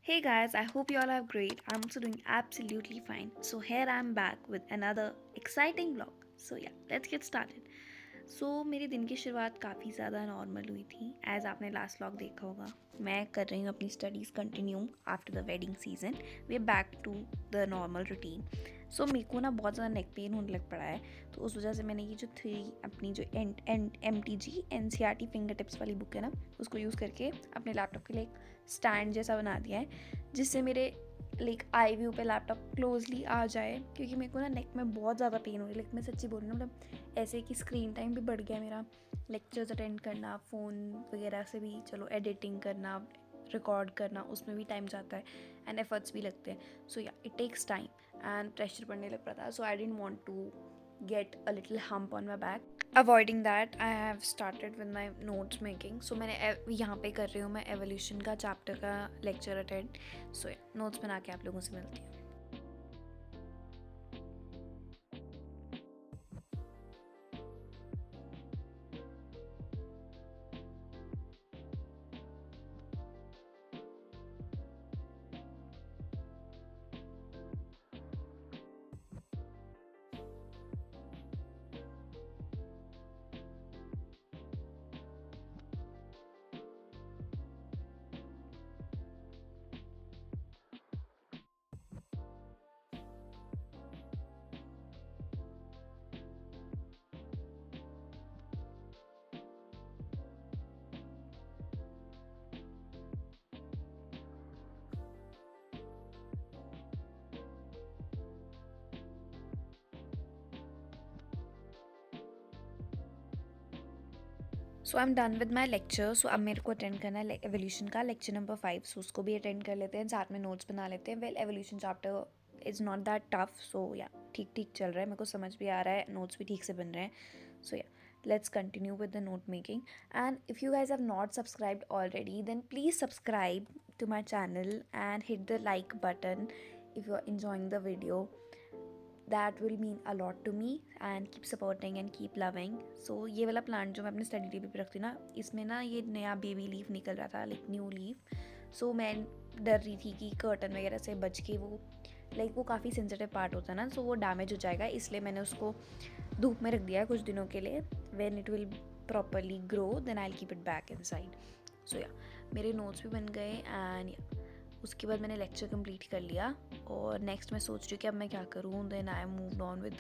Hey guys, I hope you all are great. I'm also doing absolutely fine. So here I'm back with another exciting vlog. So yeah, let's get started. मेरे दिन की शुरुआत काफ़ी ज़्यादा normal हुई थी as आपने last vlog देखा होगा। मैं कर रही हूँ अपनी studies continue after the wedding season. We are back to the normal routine. मेरे को ना बहुत ज़्यादा नेक पेन होने लग पड़ा है, तो उस वजह से मैंने ये जो थ्री अपनी जो M T G N C R T finger tips वाली बुक है ना, उसको यूज़ करके अपने लैपटॉप के लिए एक स्टैंड जैसा बना दिया है, जिससे मेरे लाइक आई व्यू पे लैपटॉप क्लोजली आ जाए, क्योंकि मेरे को ना नेक में बहुत ज़्यादा पेन हो रही है। लाइक मैं सच्ची बोल रही हूँ, मतलब ऐसे कि स्क्रीन टाइम भी बढ़ गया मेरा। लेक्चर्स अटेंड करना, फ़ोन वगैरह से भी चलो एडिटिंग करना, रिकॉर्ड करना, उसमें भी टाइम जाता है एंड एफर्ट्स भी लगते हैं। So yeah it takes time and pressure पड़ने लग पड़ा था। So I don't want to get a little hump on my back. Avoiding that, I have started with my notes making. मैंने यहाँ पे कर रही हूँ मैं एवोल्यूशन का चैप्टर का लेक्चर अटेंड। नोट्स बना के आप लोगों से मिलती हूँ। I am done with my lecture. अब मेरे को अटेंड करना है एवोल्यूशन का लेक्चर नंबर 5। उसको भी अटेंड कर लेते हैं, साथ में नोट्स बना लेते हैं। Well, evolution chapter is not that tough. या ठीक ठीक चल रहा है, मेरे को समझ भी आ रहा है, नोट्स भी ठीक से बन रहे हैं। या let's continue with the note making. And if you guys have not subscribed already, then please subscribe to my channel and hit the like button if you are enjoying the video. That will mean a lot to me, and keep supporting and keep loving. ये वाला plant जो मैं अपने study table पे रखती हूँ ना, इसमें ना ये नया बेबी लीफ निकल रहा था, लाइक न्यू लीफ। मैं डर रही थी कि कर्टन वगैरह से बच के वो काफ़ी सेंसिटिव पार्ट होता है ना, वो डैमेज हो जाएगा, इसलिए मैंने उसको धूप में रख दिया है कुछ दिनों के लिए। When it will properly grow then I will keep it back inside. या मेरे नोट्स भी बन गए एंड उसके बाद मैंने लेक्चर कंप्लीट कर लिया, और नेक्स्ट मैं सोच रही हूँ कि अब मैं क्या करूँ। Then I moved on with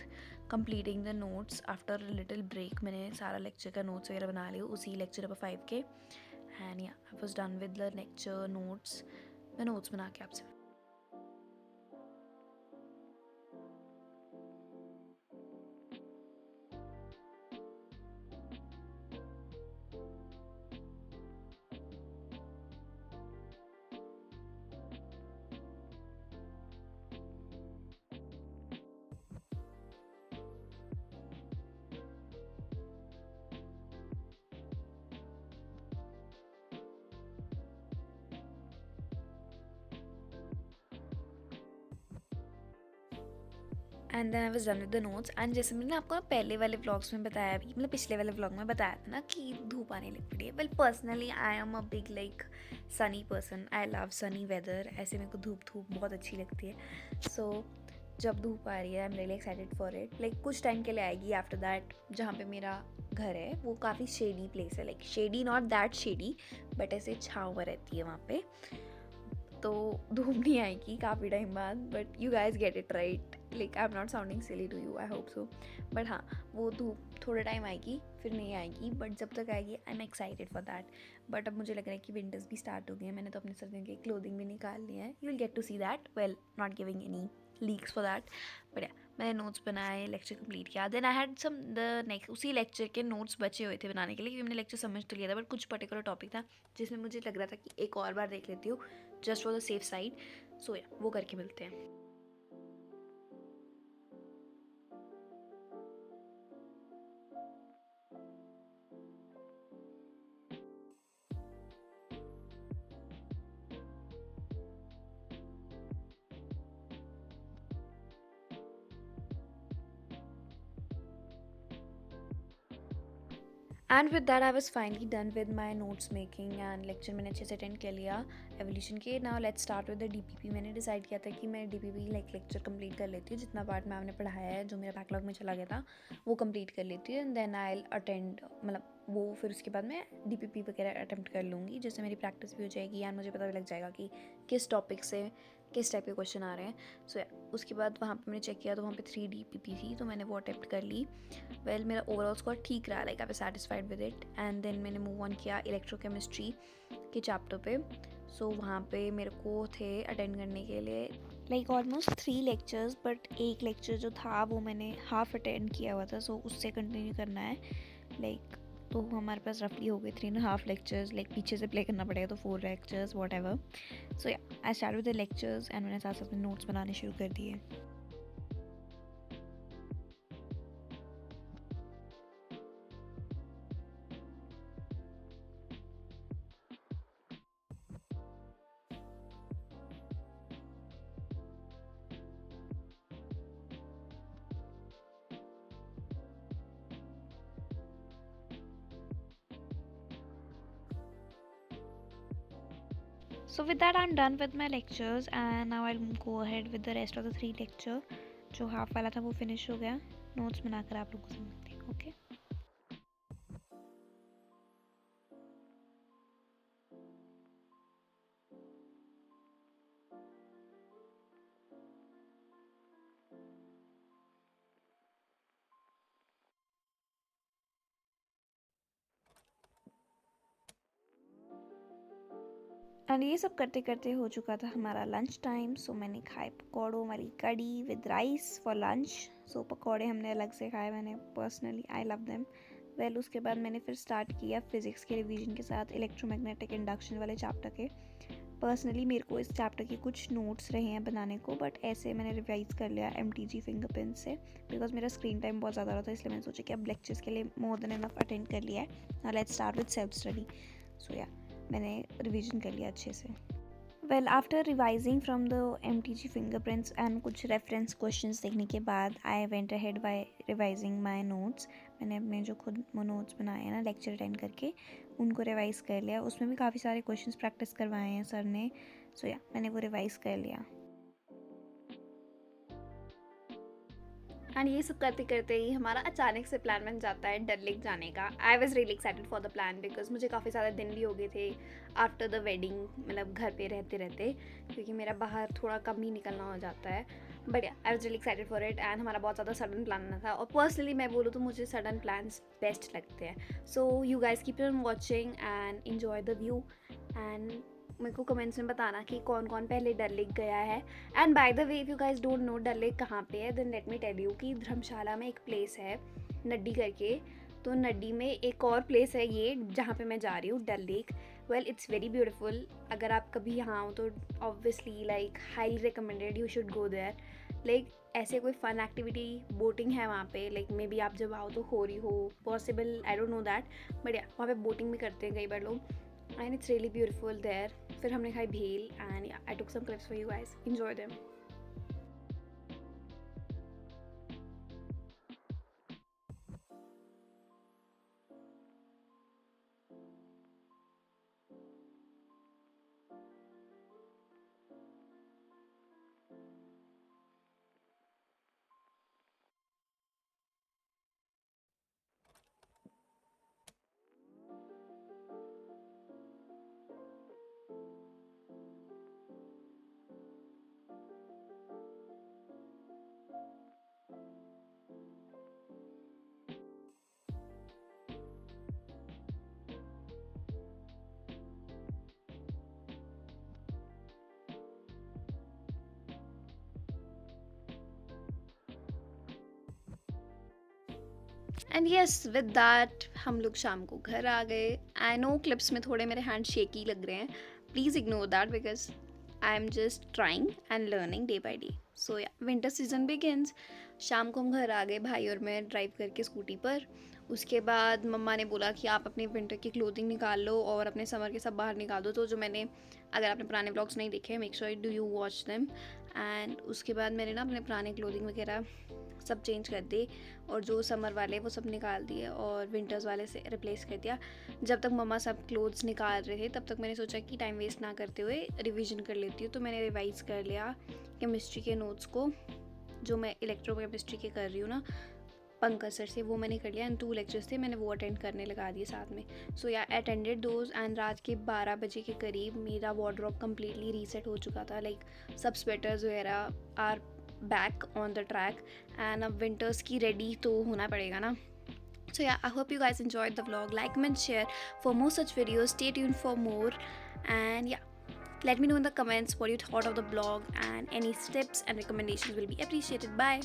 completing the notes after little break. मैंने सारा लेक्चर का नोट्स वगैरह बना लिया उसी लेक्चर नंबर 5 के, and yeah I was done with the lecture notes. मैं नोट्स बना के आपसे and then I was done with the notes. And जैसे मैंने आपको ना पहले वाले व्लॉग्स में बताया भी, मतलब पिछले वाले व्लॉग में बताया था ना कि धूप आने लग पड़ी है। Well, personally I am a big like sunny person. I love sunny weather. ऐसे मेरे को धूप धूप बहुत अच्छी लगती है। जब धूप आ रही है I am really excited for it. Like कुछ टाइम के लिए आएगी। आफ्टर दैट जहाँ पे मेरा घर है वो काफ़ी शेडी प्लेस है, like shady not that shady, but ऐसे छाँव रहती है वहाँ पे, तो धूप नहीं आएगी काफ़ी टाइम बाद। But you guys get it right, like I am not sounding silly to you, I hope so. But हाँ, वो धूप थोड़ा टाइम आएगी फिर नहीं आएगी, बट जब तक आएगी I am excited for that. But अब मुझे लग रहा है कि विंटर्स भी स्टार्ट हो गए हैं। मैंने तो अपने सर्दियों के क्लोथिंग भी निकाल लिए हैं। You will get to see that. Well, not giving any leaks for that, but मैंने नोट्स बनाए, लेक्चर कंप्लीट किया। Then I had some the next, उसी लेक्चर के नोट्स बचे हुए थे बनाने के लिए, क्योंकि मैंने लेक्चर समझ तो लिया था, बट कुछ पर्टिकुलर टॉपिक था जिसमें मुझे लग रहा था कि एक और बार देख लेती हूँ just for the safe side. या वो करके मिलते हैं। And with that I was finally done with my notes making and lecture मैंने अच्छे से अटेंड कर लिया एवोल्यूशन के. Now let's start with the DPP. मैंने डिसाइड किया था कि मैं डीपीपी लेक्चर कंप्लीट कर लेती हूँ. जितना पार्ट मैम ने पढ़ाया है जो मेरा बैकलॉग में चला गया था वो कंप्लीट कर लेती हूँ and then I will attend, मतलब वो फिर उसके बाद मैं डीपीपी वगैरह अटेम्प्ट कर लूँगी, जिससे मेरी प्रैक्टिस भी हो जाएगी एंड मुझे पता भी लग जाएगा कि किस टॉपिक से किस टाइप के क्वेश्चन आ रहे हैं. सो उसके बाद वहाँ पे मैंने चेक किया तो वहाँ पे 3 डीपीपी थी, तो मैंने वो अटेम्प्ट कर ली. वेल मेरा ओवरऑल स्कोर ठीक रहा, like I was satisfied with it. And then मैंने मूव ऑन किया इलेक्ट्रोकेमिस्ट्री के चैप्टर पे. सो वहाँ पे मेरे को थे अटेंड करने के लिए लाइक ऑलमोस्ट 3 लेक्चर्स, बट एक लेक्चर जो था वो मैंने हाफ अटेंड किया हुआ था, सो उससे कंटिन्यू करना है लाइक. तो हमारे पास रफली हो गए 3.5 लेक्चर्स, लाइक पीछे से प्ले करना पड़ेगा तो 4 lectures what ever. So yeah I start with the lectures and मैंने साथ साथ अपने नोट्स बनाने शुरू कर दिए. So with that I'm done with my lectures and now I'll go ahead with the rest of the 3 lecture. जो half वाला था वो फिनिश हो गया. नोट्स बनाकर आप लोगों को समझती हूँ. ओके. एंड ये सब करते करते हो चुका था हमारा लंच टाइम. सो मैंने खाए पकौड़ों वाली कड़ी विद राइस फॉर लंच. सो पकौड़े हमने अलग से खाए, मैंने personally I love them. Well उसके बाद मैंने फिर स्टार्ट किया फिज़िक्स के रिवीजन के साथ इलेक्ट्रोमैग्नेटिक इंडक्शन वाले चैप्टर के. पर्सनली मेरे को इस चैप्टर के कुछ नोट्स रहे हैं बनाने को, बट ऐसे मैंने रिवाइज कर लिया MTG फिंगरप्रिंट से बिकॉज मेरा स्क्रीन टाइम बहुत ज़्यादा रहा था, इसलिए मैंने सोचा कि अब लेक्चर्स के लिए मोर देन इनफ अटेंड कर लिया है. Now let's start with self study. So yeah मैंने रिवीजन कर लिया अच्छे से. Well after revising from the MTG fingerprints and कुछ रेफरेंस क्वेश्चंस देखने के बाद I went ahead by revising my notes. मैंने अपने जो खुद नोट्स बनाए हैं ना लेक्चर अटेंड करके उनको रिवाइज कर लिया. उसमें भी काफ़ी सारे क्वेश्चंस प्रैक्टिस करवाए हैं सर ने. सो या मैंने वो रिवाइज कर लिया. एंड ये सब करते करते ही हमारा अचानक से प्लान बन जाता है डल लेक जाने का. I was really excited for the plan because मुझे काफ़ी सारे दिन भी हो गए थे आफ्टर द वेडिंग, मतलब घर पे रहते रहते, क्योंकि मेरा बाहर थोड़ा कम ही निकलना हो जाता है. But I was really excited for it and हमारा बहुत ज़्यादा सडन प्लान था. और पर्सनली मैं बोलूँ तो मुझे सडन प्लान्स बेस्ट लगते हैं. So you guys keep on watching and enjoy the view. And मेरे को कमेंट्स में बताना कि कौन कौन पहले डल लेक गया है. And by the way if you guys don't know Dal Lake कहाँ पे है, then let me tell you कि धर्मशाला में एक प्लेस है नड्डी करके. तो नड्डी में एक और प्लेस है ये जहाँ पे मैं जा रही हूँ, Dal Lake. Well it's very beautiful. अगर आप कभी यहाँ हो तो obviously like highly recommended you should go there. Like ऐसे कोई फ़न एक्टिविटी बोटिंग है वहाँ पे, लाइक मे बी आप जब आओ तो हो रही हो possible, I don't know that, but या वहाँ पे बोटिंग भी करते हैं कई बार लोग. And it's really beautiful there. फिर हमने खाई bhel and I took some clips for you guys. Enjoy them. And yes with that हम लोग शाम को घर आ गए. आई नो क्लिप्स में थोड़े मेरे हैंड शेकी लग रहे हैं, please ignore that because I am just trying and learning day by day. So yeah winter season begins. शाम को हम घर आ गए भाई और मैं ड्राइव करके स्कूटी पर. उसके बाद मम्मा ने बोला कि आप अपनी विंटर की क्लोथिंग निकाल लो और अपने समर के सब बाहर निकाल दो. तो जो मैंने, अगर आपने पुराने ब्लॉग्स नहीं देखे make sure do you watch them. And उसके बाद मैंने ना अपने पुराने क्लोथिंग वगैरह सब चेंज कर दिए और जो समर वाले वो सब निकाल दिए और विंटर्स वाले से रिप्लेस कर दिया। जब तक मम्मा सब क्लोथ्स निकाल रहे थे तब तक मैंने सोचा कि टाइम वेस्ट ना करते हुए रिवीजन कर लेती हूँ। तो मैंने रिवाइज़ कर लिया केमिस्ट्री के नोट्स को, जो मैं इलेक्ट्रो केमिस्ट्री के कर रही हूँ ना पंकज सर से, वो मैंने कर लिया एंड 2 लेक्चर्स थे मैंने वो अटेंड करने लगा दिए साथ में। सो या अटेंडेड दोज एंड रात के 12 बजे के करीब मेरा वार्डरोब कम्प्लीटली रीसेट हो चुका था। लाइक सब स्वेटर्स वगैरह are back on the track and अब विंटर्स की रेडी तो होना पड़ेगा ना। So yeah, I hope you guys enjoyed the vlog. Like, comment, share for more such videos. Stay tuned for more. And yeah, let me know in the comments what you thought of the vlog, and any tips and recommendations will be appreciated. Bye.